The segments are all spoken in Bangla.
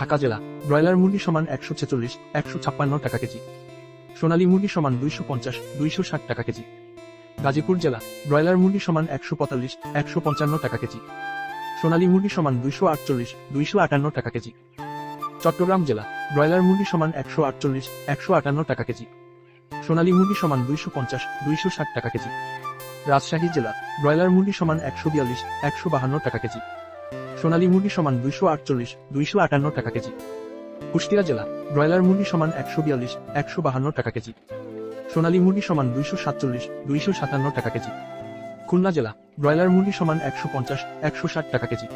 ঢাকা জেলা ব্রয়লার মুরগি সমান 146, 156 টাকা কেজি। সোনালী মুরগি সমান 250, 260 টাকা কেজি। গাজীপুর জেলা ব্রয়লার মুরগি সমান 145, 155 টাকা কেজি। সোনালী মুরগি সমান 248, 258 টাকা কেজি। চট্টগ্রাম জেলা ব্রয়লার মুরগি সমান 148, 158 টাকা কেজি। সোনালী মুরগি সমান 250, 260 টাকা কেজি। রাজশাহী জেলা ব্রয়লার মুরগি সমান 142, 152 টাকা কেজি। সোনালী মুরগি সমান 248, 258 টাকা কেজি। কুষ্টিয়া জেলা ব্রয়লার মুরগি সমান 142, 152 টাকা কেজি। সোনালী মুরগি সমান 247, 257 টাকা কেজি। খুলনা জেলা ব্রয়লার মুরগি সমান 150, 160 টাকা কেজি।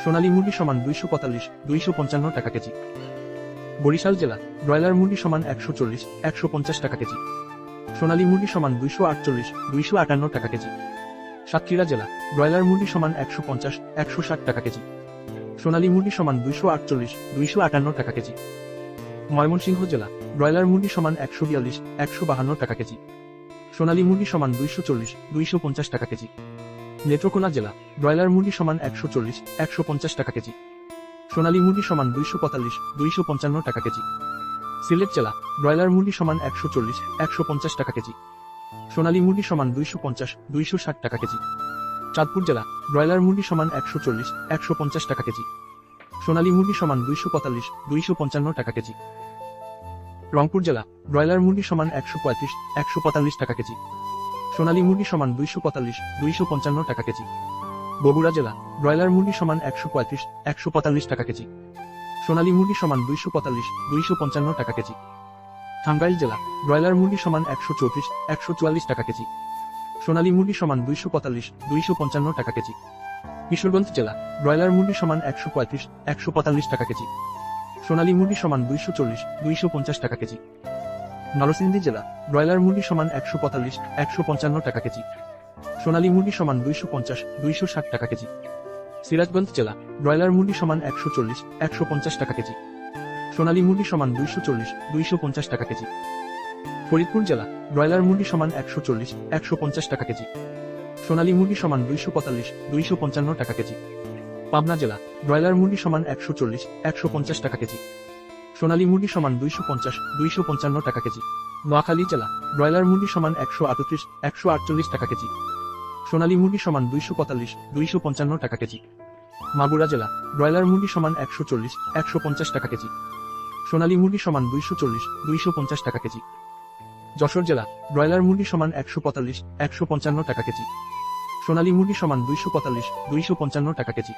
সোনালী মুরগি সমান 245, 255 টাকা কেজি। বরিশাল জেলা ব্রয়লার মুরগি সমান 140, 150 টাকা কেজি। সোনালী মুরগি সমান 248, 258 টাকা কেজি। সাতক্ষীরা জেলা ব্রয়লার মুরগি সমান 150, 160 টাকা কেজি। সোনালী মুরগি সমান 248, 258 টাকা কেজি। ময়মনসিংহ জেলা ব্রয়লার মুরগি সমান 142, 152 টাকা কেজি। সোনালী মুরগি সমান 240, 250 টাকা কেজি। নেত্রকোনা জেলা ব্রয়লার মুরগি সমান 140, 150 টাকা কেজি। সোনালী মুরগি সমান 245, 255 টাকা কেজি। সিলেট জেলা ব্রয়লার মুরগি সমান 140, 150 টাকা কেজি। সোনালী মুরগি সমান 250, 260 টাকা কেজি। চাঁদপুর জেলা ব্রয়লার মুরগি সমান 140, 150 টাকা কেজি। সোনালী মুরগি সমান 245, 255 টাকা কেজি। রংপুর জেলা ব্রয়লার মুরগি সমান 135, 145 টাকা কেজি। সোনালী মুরগি সমান 245, 255 টাকা কেজি। বগুড়া জেলা ব্রয়লার মুরগি সমান 135, 145 টাকা কেজি। সোনালী মুরগি সমান 245, 255 টাকা কেজি। টাঙ্গাইল জেলা ব্রয়লার মুরগি সমান 134, 144 টাকা কেজি। সোনালী মুরগি সমান 245, 255 টাকা কেজি। কিশোরগঞ্জ জেলা ব্রয়লার মুরগি সমান 135, 145 টাকা কেজি। সোনালী মুরগি সমান 240, 250 টাকা কেজি। নরসিংদী জেলা ব্রয়লার মুরগি সমান 145, 155 টাকা কেজি। সোনালী মুরগি সমান 250, 260 টাকা কেজি। সিরাজগঞ্জ জেলা ব্রয়লার মুরগি সমান 140, 150 টাকা কেজি। সোনালী মুরগি সমান 240, 250 টাকা কেজি। ফরিদপুর জেলা ব্রয়লার মুরগি সমান 140, 150 টাকা কেজি। সোনালী মুরগি সমান 245, 255 টাকা কেজি। পাবনা জেলা ব্রয়লার মুরগি সমান 140, 150 টাকা কেজি। সোনালী মুরগি সমান 250, 255 টাকা কেজি। নোয়াখালী জেলা ব্রয়লার মুরগি সমান 138, 148 টাকা কেজি। সোনালী মুরগি সমান 245, 255 টাকা কেজি। মাগুরা জেলা ব্রয়লার মুরগি সমান 140, 150 টাকা কেজি। সোনালী মুরগি সমান 240, 250 টাকা কেজি। যশোর জেলা ব্রয়লার মুরগি সমান 145, 155 টাকা কেজি। সোনালী মুরগি সমান 245, 255 টাকা কেজি।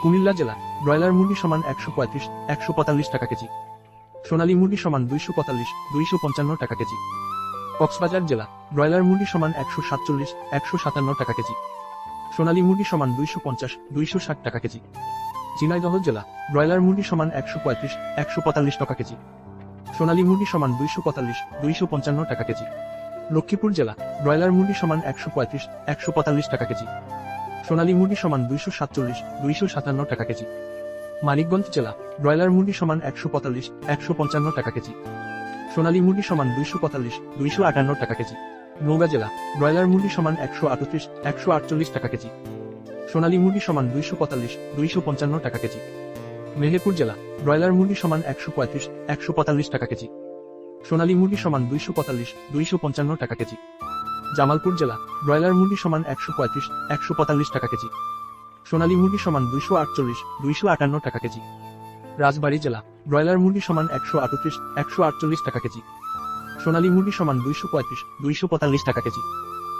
কুমিল্লা জেলা ব্রয়লার মুরগি সমান 135, 145 টাকা কেজি। সোনালী মুরগি সমান 245, 255 টাকা কেজি। কক্সবাজার জেলা ব্রয়লার মুরগি সমান 147, 157 টাকা কেজি। সোনালী মুরগি সমান 250, 260 টাকা কেজি। ঝিনাইদহ জেলা ব্রয়লার মুরগি সমান 135, 145 টাকা কেজি। সোনালী মুরগি সমান 245, 255 টাকা কেজি। লক্ষ্মীপুর জেলা ব্রয়লার মুরগি সমান 135, 145 টাকা কেজি। সোনালী মুরগি সমান 247, 257 টাকা কেজি। মানিকগঞ্জ জেলা ব্রয়লার মুরগি সমান 145, 155 টাকা কেজি। সোনালী মুরগি সমান 245, 258 টাকা কেজি। নওগাঁ জেলা ব্রয়লার মুরগি সমান 138, 148 টাকা কেজি। সোনালী মুরগি সমান 245, 255 টাকা কেজি। মেহেরপুর জেলা ব্রয়লার মুরগি সমান 135, 145 টাকা কেজি। সোনালী মুরগি সমান 245, 255 টাকা কেজি। জামালপুর জেলা ব্রয়লার মুরগি সমান 135, 145 টাকা কেজি। সোনালী মুরগি সমান 248, 258 টাকা কেজি। রাজবাড়ী জেলা ব্রয়লার মুরগি সমান 138, 148 টাকা কেজি। সোনালী মুরগি সমান 235, 245 টাকা কেজি।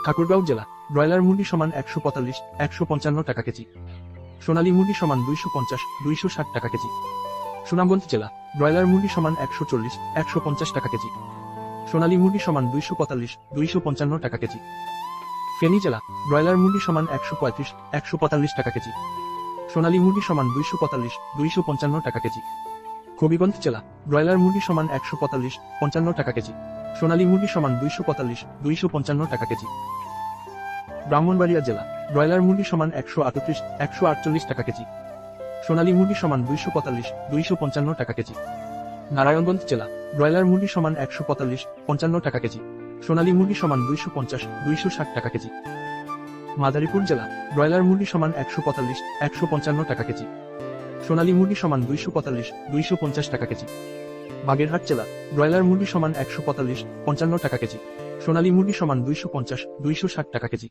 ঠাকুরগাঁও জেলা ব্রয়লার মুরগি সমান 145, 155 টাকা কেজি। সোনালী মুরগি সমান 250, 260 টাকা কেজি। সুনামগঞ্জ জেলা ব্রয়লার মুরগি সমান 140, 150 টাকা কেজি। সোনালী মুরগি সমান 245, 255 টাকা কেজি। ফেনী জেলা ব্রয়লার মুরগি সমান 135, 145 টাকা কেজি। সোনালী মুরগি সমান 245, 255 টাকা কেজি। হবিগঞ্জ জেলা ব্রয়লার মুরগি সমান 145, 55 টাকা কেজি। সোনালী মুরগি সমান 245, 255 টাকা কেজি। ব্রাহ্মণবাড়িয়া জেলা ব্রয়লার মুরগি সমান 138, 148 টাকা কেজি। সোনালী মুরগি সমান 245, 255 টাকা কেজি। নারায়ণগঞ্জ জেলা ব্রয়লার মুরগি সমান 145, 55 টাকা কেজি। সোনালী মুরগি সমান 250, 260 টাকা কেজি। মাদারীপুর জেলা ব্রয়লার মুরগি সমান 145, 155 টাকা কেজি। সোনালী মুরগি সমান 245, 250 টাকা কেজি। বাগেরহাট জেলা ব্রয়লার মুরগি সমান 145, 55 টাকা কেজি। সোনালী মুরগি সমান 250, 260 টাকা কেজি।